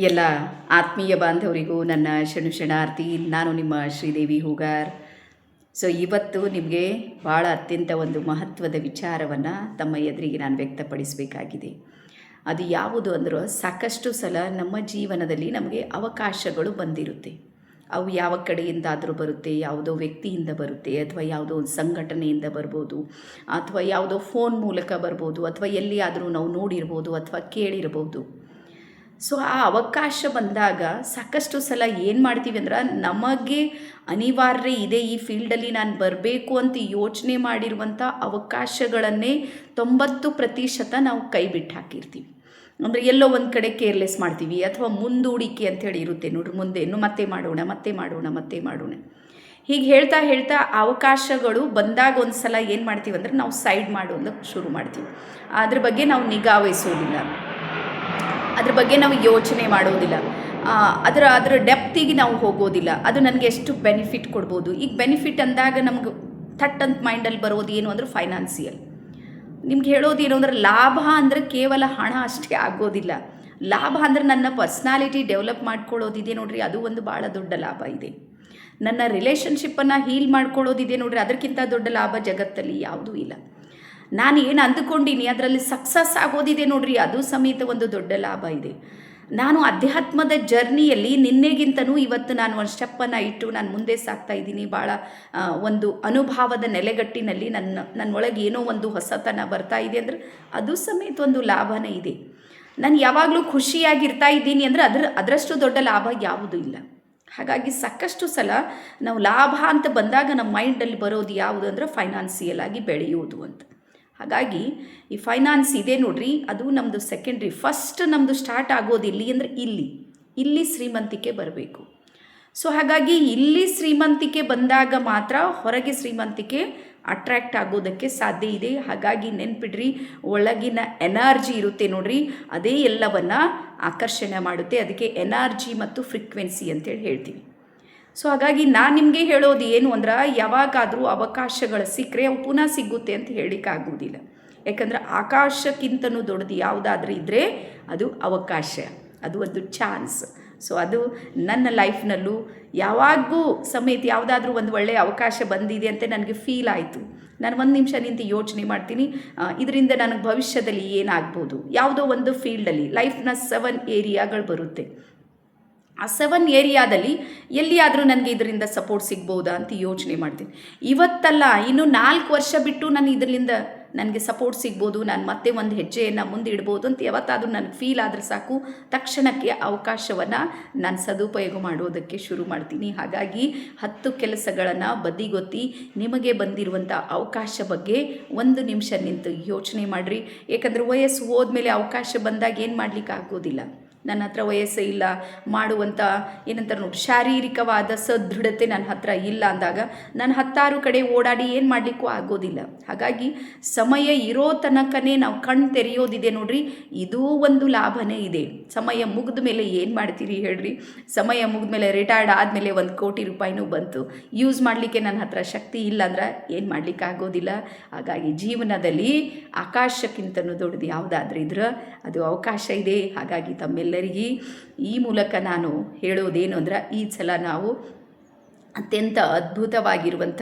ಎಲ್ಲ ಆತ್ಮೀಯ ಬಾಂಧವರಿಗೂ ನನ್ನ ಶರಣಾರ್ಥಿ. ನಾನು ನಿಮ್ಮ ಶ್ರೀದೇವಿ ಹೂಗಾರ್. ಇವತ್ತು ನಿಮಗೆ ಭಾಳ ಅತ್ಯಂತ ಒಂದು ಮಹತ್ವದ ವಿಚಾರವನ್ನು ತಮ್ಮ ಎದುರಿಗೆ ನಾನು ವ್ಯಕ್ತಪಡಿಸಬೇಕಾಗಿದೆ. ಅದು ಯಾವುದು ಅಂದ್ರೆ, ಸಾಕಷ್ಟು ಸಲ ನಮ್ಮ ಜೀವನದಲ್ಲಿ ನಮಗೆ ಅವಕಾಶಗಳು ಬಂದಿರುತ್ತೆ. ಅವು ಯಾವ ಕಡೆಯಿಂದಾದರೂ ಬರುತ್ತೆ, ಯಾವುದೋ ವ್ಯಕ್ತಿಯಿಂದ ಬರುತ್ತೆ, ಅಥವಾ ಯಾವುದೋ ಒಂದು ಸಂಘಟನೆಯಿಂದ ಬರ್ಬೋದು, ಅಥವಾ ಯಾವುದೋ ಫೋನ್ ಮೂಲಕ ಬರ್ಬೋದು, ಅಥವಾ ಎಲ್ಲಿಯಾದರೂ ನಾವು ನೋಡಿರ್ಬೋದು ಅಥವಾ ಕೇಳಿರ್ಬೋದು. ಆ ಅವಕಾಶ ಬಂದಾಗ ಸಾಕಷ್ಟು ಸಲ ಏನು ಮಾಡ್ತೀವಿ ಅಂದ್ರೆ, ನಮಗೆ ಅನಿವಾರ್ಯ ಇದೆ ಈ ಫೀಲ್ಡಲ್ಲಿ ನಾನು ಬರಬೇಕು ಅಂತ ಯೋಚನೆ ಮಾಡಿರುವಂಥ ಅವಕಾಶಗಳನ್ನೇ 90% ನಾವು ಕೈ ಬಿಟ್ಟು ಹಾಕಿರ್ತೀವಿ. ಅಂದರೆ ಎಲ್ಲೋ ಒಂದು ಕಡೆ ಕೇರ್ಲೆಸ್ ಮಾಡ್ತೀವಿ, ಅಥವಾ ಮುಂದೂಡಿಕೆ ಅಂಥೇಳಿ ಇರುತ್ತೆ ನೋಡ್ರಿ, ಮುಂದೆ ಇನ್ನು ಮತ್ತೆ ಮಾಡೋಣ. ಹೀಗೆ ಹೇಳ್ತಾ ಹೇಳ್ತಾ ಅವಕಾಶಗಳು ಬಂದಾಗ ಒಂದು ಸಲ ಏನು ಮಾಡ್ತೀವಿ ಅಂದರೆ, ನಾವು ಸೈಡ್ ಮಾಡೋದಕ್ಕೆ ಶುರು ಮಾಡ್ತೀವಿ. ಅದ್ರ ಬಗ್ಗೆ ನಾವು ನಿಗಾ ವಹಿಸೋದಿಲ್ಲ, ಅದ್ರ ಬಗ್ಗೆ ನಾವು ಯೋಚನೆ ಮಾಡೋದಿಲ್ಲ, ಅದರ ಡೆಪ್ತಿಗೆ ನಾವು ಹೋಗೋದಿಲ್ಲ. ಅದು ನನಗೆ ಎಷ್ಟು ಬೆನಿಫಿಟ್ ಕೊಡ್ಬೋದು. ಈಗ ಬೆನಿಫಿಟ್ ಅಂದಾಗ ನಮ್ಗೆ ಥಟ್ ಅಂತ ಮೈಂಡಲ್ಲಿ ಬರೋದು ಏನು ಅಂದರೆ ಫೈನಾನ್ಸಿಯಲ್. ನಿಮ್ಗೆ ಹೇಳೋದೇನು ಅಂದರೆ, ಲಾಭ ಅಂದರೆ ಕೇವಲ ಹಣ ಅಷ್ಟೇ ಆಗೋದಿಲ್ಲ. ಲಾಭ ಅಂದರೆ ನನ್ನ ಪರ್ಸ್ನಾಲಿಟಿ ಡೆವಲಪ್ ಮಾಡ್ಕೊಳ್ಳೋದಿದೆ ನೋಡ್ರಿ, ಅದು ಒಂದು ಭಾಳ ದೊಡ್ಡ ಲಾಭ ಇದೆ. ನನ್ನ ರಿಲೇಷನ್ಶಿಪ್ಪನ್ನು ಹೀಲ್ ಮಾಡ್ಕೊಳ್ಳೋದಿದೆ ನೋಡ್ರಿ, ಅದಕ್ಕಿಂತ ದೊಡ್ಡ ಲಾಭ ಜಗತ್ತಲ್ಲಿ ಯಾವುದೂ ಇಲ್ಲ. ನಾನು ಏನು ಅಂದುಕೊಂಡೀನಿ ಅದರಲ್ಲಿ ಸಕ್ಸಸ್ ಆಗೋದಿದೆ ನೋಡ್ರಿ, ಅದು ಸಮೇತ ಒಂದು ದೊಡ್ಡ ಲಾಭ ಇದೆ. ನಾನು ಅಧ್ಯಾತ್ಮದ ಜರ್ನಿಯಲ್ಲಿ ನಿನ್ನೆಗಿಂತನೂ ಇವತ್ತು ನಾನು ಒಂದು ಸ್ಟೆಪ್ಪನ್ನು ಇಟ್ಟು ನಾನು ಮುಂದೆ ಸಾಗ್ತಾ ಇದ್ದೀನಿ. ಭಾಳ ಒಂದು ಅನುಭವದ ನೆಲೆಗಟ್ಟಿನಲ್ಲಿ ನನ್ನೊಳಗೆ ಏನೋ ಒಂದು ಹೊಸತನ ಬರ್ತಾ ಇದೆ ಅಂದರೆ ಅದು ಸಮೇತ ಒಂದು ಲಾಭನೇ ಇದೆ. ನಾನು ಯಾವಾಗಲೂ ಖುಷಿಯಾಗಿರ್ತಾ ಇದ್ದೀನಿ ಅಂದರೆ ಅದರಷ್ಟು ದೊಡ್ಡ ಲಾಭ ಯಾವುದೂ ಇಲ್ಲ. ಹಾಗಾಗಿ ಸಾಕಷ್ಟು ಸಲ ನಾವು ಲಾಭ ಅಂತ ಬಂದಾಗ ನಮ್ಮ ಮೈಂಡಲ್ಲಿ ಬರೋದು ಯಾವುದು ಅಂದರೆ ಫೈನಾನ್ಸಿಯಲ್ ಆಗಿ ಬೆಳೆಯೋದು ಅಂತ. ಹಾಗಾಗಿ ಈ ಫೈನಾನ್ಸ್ ಇದೆ ನೋಡ್ರಿ, ಅದು ನಮ್ಮದು ಸೆಕೆಂಡ್ರಿ. ಫಸ್ಟ್ ನಮ್ಮದು ಸ್ಟಾರ್ಟ್ ಆಗೋದು ಇಲ್ಲಿ ಅಂದರೆ ಇಲ್ಲಿ ಶ್ರೀಮಂತಿಕೆ ಬರಬೇಕು. ಹಾಗಾಗಿ ಇಲ್ಲಿ ಶ್ರೀಮಂತಿಕೆ ಬಂದಾಗ ಮಾತ್ರ ಹೊರಗೆ ಶ್ರೀಮಂತಿಕೆ ಅಟ್ರ್ಯಾಕ್ಟ್ ಆಗೋದಕ್ಕೆ ಸಾಧ್ಯ ಇದೆ. ಹಾಗಾಗಿ ನೆನ್ಪಿಡ್ರಿ, ಒಳಗಿನ ಎನರ್ಜಿ ಇರುತ್ತೆ ನೋಡ್ರಿ, ಅದೇ ಎಲ್ಲವನ್ನು ಆಕರ್ಷಣೆ ಮಾಡುತ್ತೆ. ಅದಕ್ಕೆ ಎನರ್ಜಿ ಮತ್ತು ಫ್ರೀಕ್ವೆನ್ಸಿ ಅಂತೇಳಿ ಹೇಳ್ತೀವಿ. ಹಾಗಾಗಿ ನಾನು ನಿಮಗೆ ಹೇಳೋದು ಏನು ಅಂದ್ರೆ, ಯಾವಾಗಾದರೂ ಅವಕಾಶಗಳು ಸಿಕ್ಕರೆ ಅವು ಪುನಃ ಸಿಗುತ್ತೆ ಅಂತ ಹೇಳಿಕ್ಕಾಗೋದಿಲ್ಲ. ಯಾಕಂದರೆ ಆಕಾಶಕ್ಕಿಂತನೂ ದೊಡ್ಡದು ಯಾವುದಾದ್ರೂ ಇದ್ದರೆ ಅದು ಅವಕಾಶ, ಅದು ಒಂದು ಚಾನ್ಸ್. ಅದು ನನ್ನ ಲೈಫ್ನಲ್ಲೂ ಯಾವಾಗೂ ಸಮೇತ ಯಾವುದಾದ್ರೂ ಒಂದು ಒಳ್ಳೆಯ ಅವಕಾಶ ಬಂದಿದೆ ಅಂತ ನನಗೆ ಫೀಲ್ ಆಯಿತು. ನಾನು ಒಂದು ನಿಮಿಷ ನಿಂತು ಯೋಚನೆ ಮಾಡ್ತೀನಿ, ಇದರಿಂದ ನನಗೆ ಭವಿಷ್ಯದಲ್ಲಿ ಏನಾಗ್ಬೋದು. ಯಾವುದೋ ಒಂದು ಫೀಲ್ಡಲ್ಲಿ ಲೈಫ್ನ 7 ಏರಿಯಾಗಳು ಬರುತ್ತೆ. ಆ 7 ಏರಿಯಾದಲ್ಲಿ ಎಲ್ಲಿಯಾದರೂ ನನಗೆ ಇದರಿಂದ ಸಪೋರ್ಟ್ ಸಿಗ್ಬೋದಾ ಅಂತ ಯೋಚನೆ ಮಾಡ್ತೀನಿ. ಇವತ್ತಲ್ಲ, ಇನ್ನು 4 ವರ್ಷ ಬಿಟ್ಟು ಇದರಿಂದ ನನಗೆ ಸಪೋರ್ಟ್ ಸಿಗ್ಬೋದು, ನಾನು ಮತ್ತೆ ಒಂದು ಹೆಜ್ಜೆಯನ್ನು ಮುಂದೆ ಇಡ್ಬೋದು ಅಂತ ಯಾವತ್ತಾದರೂ ನನಗೆ ಫೀಲ್ ಆದರೆ ಸಾಕು, ತಕ್ಷಣಕ್ಕೆ ಅವಕಾಶವನ್ನು ನಾನು ಸದುಪಯೋಗ ಮಾಡೋದಕ್ಕೆ ಶುರು ಮಾಡ್ತೀನಿ. ಹಾಗಾಗಿ 10 ಕೆಲಸಗಳನ್ನು ಬದಿಗೊತ್ತಿ ನಿಮಗೆ ಬಂದಿರುವಂಥ ಅವಕಾಶ ಬಗ್ಗೆ 1 ನಿಮಿಷ ನಿಂತು ಯೋಚನೆ ಮಾಡಿರಿ. ಏಕೆಂದರೆ ವಯಸ್ಸು ಹೋದ್ಮೇಲೆ ಅವಕಾಶ ಬಂದಾಗ ಏನು ಮಾಡಲಿಕ್ಕೆ ಆಗೋದಿಲ್ಲ. ನನ್ನ ಹತ್ರ ವಯಸ್ಸೇ ಇಲ್ಲ ಮಾಡುವಂಥ ಏನಂತಾರೆ ನೋಡಿ, ಶಾರೀರಿಕವಾದ ಸದೃಢತೆ ನನ್ನ ಹತ್ರ ಇಲ್ಲ ಅಂದಾಗ ನಾನು 10 ಕಡೆ ಓಡಾಡಿ ಏನು ಮಾಡಲಿಕ್ಕೂ ಆಗೋದಿಲ್ಲ. ಹಾಗಾಗಿ ಸಮಯ ಇರೋ ತನಕನೇ ನಾವು ಕಣ್ಣು ತೆರೆಯೋದಿದೆ ನೋಡ್ರಿ, ಇದೂ ಒಂದು ಲಾಭನೇ ಇದೆ. ಸಮಯ ಮುಗಿದ ಮೇಲೆ ಏನು ಮಾಡ್ತೀರಿ ಹೇಳ್ರಿ? ಸಮಯ ಮುಗಿದ ಮೇಲೆ ರಿಟೈರ್ಡ್ ಆದಮೇಲೆ 1 ಕೋಟಿ ರೂಪಾಯಿನೂ ಬಂತು, ಯೂಸ್ ಮಾಡಲಿಕ್ಕೆ ನನ್ನ ಹತ್ರ ಶಕ್ತಿ ಇಲ್ಲ ಅಂದ್ರೆ ಏನು ಮಾಡಲಿಕ್ಕೆ ಆಗೋದಿಲ್ಲ. ಹಾಗಾಗಿ ಜೀವನದಲ್ಲಿ ಆಕಾಶಕ್ಕಿಂತನೂ ದೊಡ್ಡದು ಯಾವುದಾದ್ರೂ ಇದ್ರೆ ಅದು ಅವಕಾಶ ಇದೆ. ಹಾಗಾಗಿ ತಮ್ಮೆಲ್ಲರಿಗೂ ಈ ಮೂಲಕ ನಾನು ಹೇಳೋದೇನು ಅಂದ್ರೆ, ಈ ಸಲ ನಾವು ಅತ್ಯಂತ ಅದ್ಭುತವಾಗಿರುವಂಥ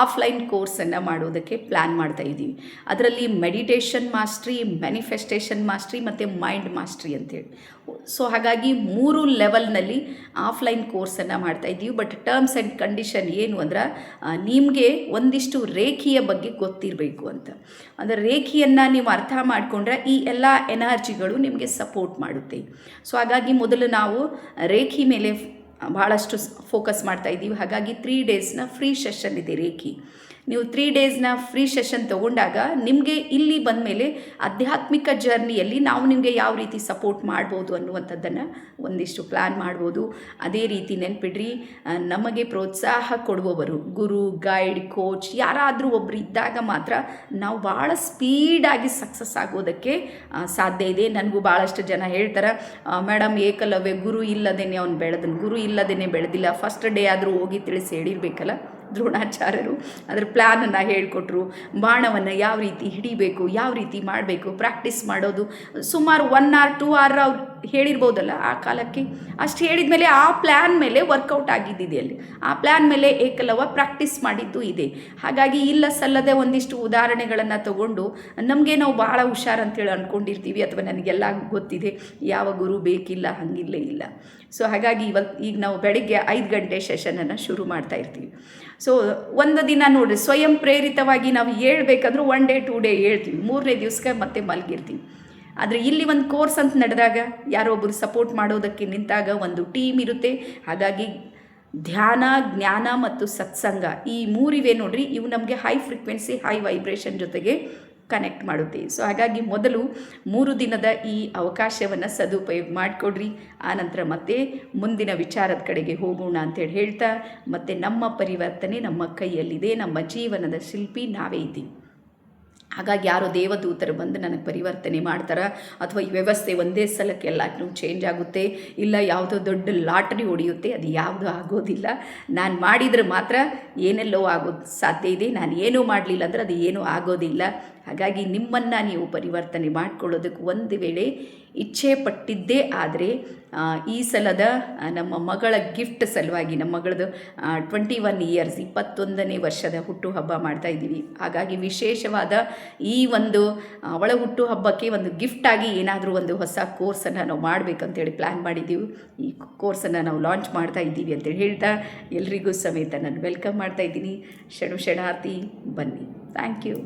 ಆಫ್ಲೈನ್ ಕೋರ್ಸನ್ನು ಮಾಡೋದಕ್ಕೆ ಪ್ಲ್ಯಾನ್ ಮಾಡ್ತಾಯಿದ್ದೀವಿ. ಅದರಲ್ಲಿ ಮೆಡಿಟೇಷನ್ ಮಾಸ್ಟ್ರಿ, ಮ್ಯಾನಿಫೆಸ್ಟೇಷನ್ ಮಾಸ್ಟ್ರಿ ಮತ್ತು ಮೈಂಡ್ ಮಾಸ್ಟ್ರಿ ಅಂತೇಳಿ. ಹಾಗಾಗಿ 3 ಲೆವೆಲ್ನಲ್ಲಿ ಆಫ್ಲೈನ್ ಕೋರ್ಸನ್ನು ಮಾಡ್ತಾಯಿದ್ದೀವಿ. ಬಟ್ ಟರ್ಮ್ಸ್ ಆ್ಯಂಡ್ ಕಂಡೀಷನ್ ಏನು ಅಂದ್ರೆ, ನಿಮಗೆ ಒಂದಿಷ್ಟು ರೇಖಿಯ ಬಗ್ಗೆ ಗೊತ್ತಿರಬೇಕು ಅಂತ. ಅಂದರೆ ರೇಖಿಯನ್ನು ನೀವು ಅರ್ಥ ಮಾಡಿಕೊಂಡ್ರೆ ಈ ಎಲ್ಲ ಎನರ್ಜಿಗಳು ನಿಮಗೆ ಸಪೋರ್ಟ್ ಮಾಡುತ್ತೆ. ಹಾಗಾಗಿ ಮೊದಲು ನಾವು ರೇಖಿ ಮೇಲೆ ಭಾಳಷ್ಟು ಫೋಕಸ್ ಮಾಡ್ತಾಯಿದ್ದೀವಿ. ಹಾಗಾಗಿ 3 ಡೇಸ್ನ ಫ್ರೀ ಸೆಷನ್ ಇದೆ ರೇಖಿ. ನೀವು 3 ಡೇಸ್ನ ಫ್ರೀ ಸೆಷನ್ ತೊಗೊಂಡಾಗ ನಿಮಗೆ ಇಲ್ಲಿ ಬಂದ ಮೇಲೆ ಆಧ್ಯಾತ್ಮಿಕ ಜರ್ನಿಯಲ್ಲಿ ನಾವು ನಿಮಗೆ ಯಾವ ರೀತಿ ಸಪೋರ್ಟ್ ಮಾಡ್ಬೋದು ಅನ್ನುವಂಥದ್ದನ್ನು ಒಂದಿಷ್ಟು ಪ್ಲ್ಯಾನ್ ಮಾಡ್ಬೋದು. ಅದೇ ರೀತಿ ನೆನ್ಪಿಡ್ರಿ, ನಮಗೆ ಪ್ರೋತ್ಸಾಹ ಕೊಡುವವರು, ಗುರು, ಗೈಡ್, ಕೋಚ್ ಯಾರಾದರೂ ಒಬ್ಬರು ಇದ್ದಾಗ ಮಾತ್ರ ನಾವು ಭಾಳ ಸ್ಪೀಡಾಗಿ ಸಕ್ಸಸ್ ಆಗೋದಕ್ಕೆ ಸಾಧ್ಯ ಇದೆ. ನನಗೂ ಭಾಳಷ್ಟು ಜನ ಹೇಳ್ತಾರೆ, ಮೇಡಮ್ ಏಕಲವ್ಯ ಗುರು ಇಲ್ಲದೇನೆ ಅವ್ನು ಬೆಳೆದನು, ಗುರು ಇಲ್ಲದೇ ಬೆಳೆದಿಲ್ಲ. ಫಸ್ಟ್ ಡೇ ಆದರೂ ಹೋಗಿ ತಿಳಿಸಿ ಹೇಳಿರಬೇಕಲ್ಲ. ದ್ರೋಣಾಚಾರ್ಯರು ಅದರ ಪ್ಲ್ಯಾನನ್ನು ಹೇಳಿಕೊಟ್ರು. ಬಾಣವನ್ನು ಯಾವ ರೀತಿ ಹಿಡಿಬೇಕು, ಯಾವ ರೀತಿ ಮಾಡಬೇಕು, ಪ್ರಾಕ್ಟೀಸ್ ಮಾಡೋದು ಸುಮಾರು 1 or 2 hour ಹೇಳಿರ್ಬೋದಲ್ಲ ಆ ಕಾಲಕ್ಕೆ. ಅಷ್ಟು ಹೇಳಿದ ಮೇಲೆ ಆ ಪ್ಲ್ಯಾನ್ ಮೇಲೆ ವರ್ಕೌಟ್ ಆಗಿದ್ದಿದೆ ಅಲ್ಲಿ. ಆ ಪ್ಲ್ಯಾನ್ ಮೇಲೆ ಏಕಲವ್ಯ ಪ್ರಾಕ್ಟೀಸ್ ಮಾಡಿದ್ದು ಇದೆ. ಹಾಗಾಗಿ ಇಲ್ಲ ಸಲ್ಲದೆ ಒಂದಿಷ್ಟು ಉದಾಹರಣೆಗಳನ್ನು ತಗೊಂಡು ನಮಗೆ ನಾವು ಭಾಳ ಹುಷಾರು ಅಂತೇಳಿ ಅಂದ್ಕೊಂಡಿರ್ತೀವಿ, ಅಥವಾ ನನಗೆಲ್ಲ ಗೊತ್ತಿದೆ, ಯಾವ ಗುರು ಬೇಕಿಲ್ಲ, ಹಂಗಿಲ್ಲೇ ಇಲ್ಲ. ಸೊ ಹಾಗಾಗಿ ಈಗ ನಾವು ಬೆಳಗ್ಗೆ 5 ಗಂಟೆ ಸೆಷನನ್ನು ಶುರು ಮಾಡ್ತಾ ಇರ್ತೀವಿ. ಸೊ ಒಂದು ದಿನ ನೋಡಿರಿ, ಸ್ವಯಂ ಪ್ರೇರಿತವಾಗಿ ನಾವು ಹೇಳ್ಬೇಕಂದ್ರೂ 1 ಡೇ 2 ಡೇ ಹೇಳ್ತೀವಿ, 3ನೇ ದಿವಸಕ್ಕೆ ಮತ್ತೆ ಮಲಗಿರ್ತೀವಿ. ಆದರೆ ಇಲ್ಲಿ ಒಂದು ಕೋರ್ಸ್ ಅಂತ ನಡೆದಾಗ, ಯಾರೋ ಒಬ್ಬರು ಸಪೋರ್ಟ್ ಮಾಡೋದಕ್ಕೆ ನಿಂತಾಗ ಒಂದು ಟೀಮ್ ಇರುತ್ತೆ. ಹಾಗಾಗಿ ಧ್ಯಾನ, ಜ್ಞಾನ ಮತ್ತು ಸತ್ಸಂಗ ಈ 3 ಇವೆ ನೋಡ್ರಿ, ಇವು ನಮಗೆ ಹೈ ಫ್ರೀಕ್ವೆನ್ಸಿ, ಹೈ ವೈಬ್ರೇಷನ್ ಜೊತೆಗೆ ಕನೆಕ್ಟ್ ಮಾಡುತ್ತೆ. ಸೊ ಹಾಗಾಗಿ ಮೊದಲು 3 ದಿನದ ಈ ಅವಕಾಶವನ್ನು ಸದುಪಯೋಗ ಮಾಡಿಕೊಡ್ರಿ. ಆನಂತರ ಮತ್ತೆ ಮುಂದಿನ ವಿಚಾರದ ಕಡೆಗೆ ಹೋಗೋಣ ಅಂತೇಳಿ ಹೇಳ್ತಾ, ಮತ್ತು ನಮ್ಮ ಪರಿವರ್ತನೆ ನಮ್ಮ ಕೈಯಲ್ಲಿದೆ, ನಮ್ಮ ಜೀವನದ ಶಿಲ್ಪಿ ನಾವೇ ಇದ್ದೀವಿ. ಹಾಗಾಗಿ ಯಾರೋ ದೇವದೂತರು ಬಂದು ನನಗೆ ಪರಿವರ್ತನೆ ಮಾಡ್ತಾರೆ, ಅಥವಾ ಈ ವ್ಯವಸ್ಥೆ ಒಂದೇ ಸಲಕ್ಕೆ ಎಲ್ಲನೂ ಚೇಂಜ್ ಆಗುತ್ತೆ, ಇಲ್ಲ ಯಾವುದೋ ದೊಡ್ಡ ಲಾಟ್ರಿ ಹೊಡೆಯುತ್ತೆ, ಅದು ಯಾವುದೂ ಆಗೋದಿಲ್ಲ. ನಾನು ಮಾಡಿದರೆ ಮಾತ್ರ ಏನೆಲ್ಲೋ ಆಗೋದು ಸಾಧ್ಯ ಇದೆ. ನಾನು ಏನೂ ಮಾಡಲಿಲ್ಲ ಅಂದರೆ ಅದು ಏನೂ ಆಗೋದಿಲ್ಲ. ಹಾಗಾಗಿ ನಿಮ್ಮನ್ನು ನೀವು ಪರಿವರ್ತನೆ ಮಾಡಿಕೊಳ್ಳೋದಕ್ಕೆ ಒಂದು ವೇಳೆ ಇಚ್ಛೆ ಪಟ್ಟಿದ್ದೇ ಆದರೆ, ಈ ಸಲದ ನಮ್ಮ ಮಗಳ ಗಿಫ್ಟ್ ಸಲುವಾಗಿ, ನಮ್ಮ ಮಗಳದು 21 ಇಯರ್ಸ್ 21ನೇ ವರ್ಷದ ಹುಟ್ಟುಹಬ್ಬ ಮಾಡ್ತಾಯಿದ್ದೀವಿ. ಹಾಗಾಗಿ ವಿಶೇಷವಾದ ಈ ಒಂದು ಅವಳ ಹುಟ್ಟುಹಬ್ಬಕ್ಕೆ ಒಂದು ಗಿಫ್ಟಾಗಿ ಏನಾದರೂ ಒಂದು ಹೊಸ ಕೋರ್ಸನ್ನು ನಾವು ಮಾಡಬೇಕಂತೇಳಿ ಪ್ಲ್ಯಾನ್ ಮಾಡಿದ್ದೀವಿ. ಈ ಕೋರ್ಸನ್ನು ನಾವು ಲಾಂಚ್ ಮಾಡ್ತಾ ಇದ್ದೀವಿ ಅಂತೇಳಿ ಹೇಳ್ತಾ, ಎಲ್ರಿಗೂ ಸಮೇತ ನಾನು ವೆಲ್ಕಮ್ ಮಾಡ್ತಾಯಿದ್ದೀನಿ. ಶರಣಾರ್ಥಿ, ಬನ್ನಿ. Thank you.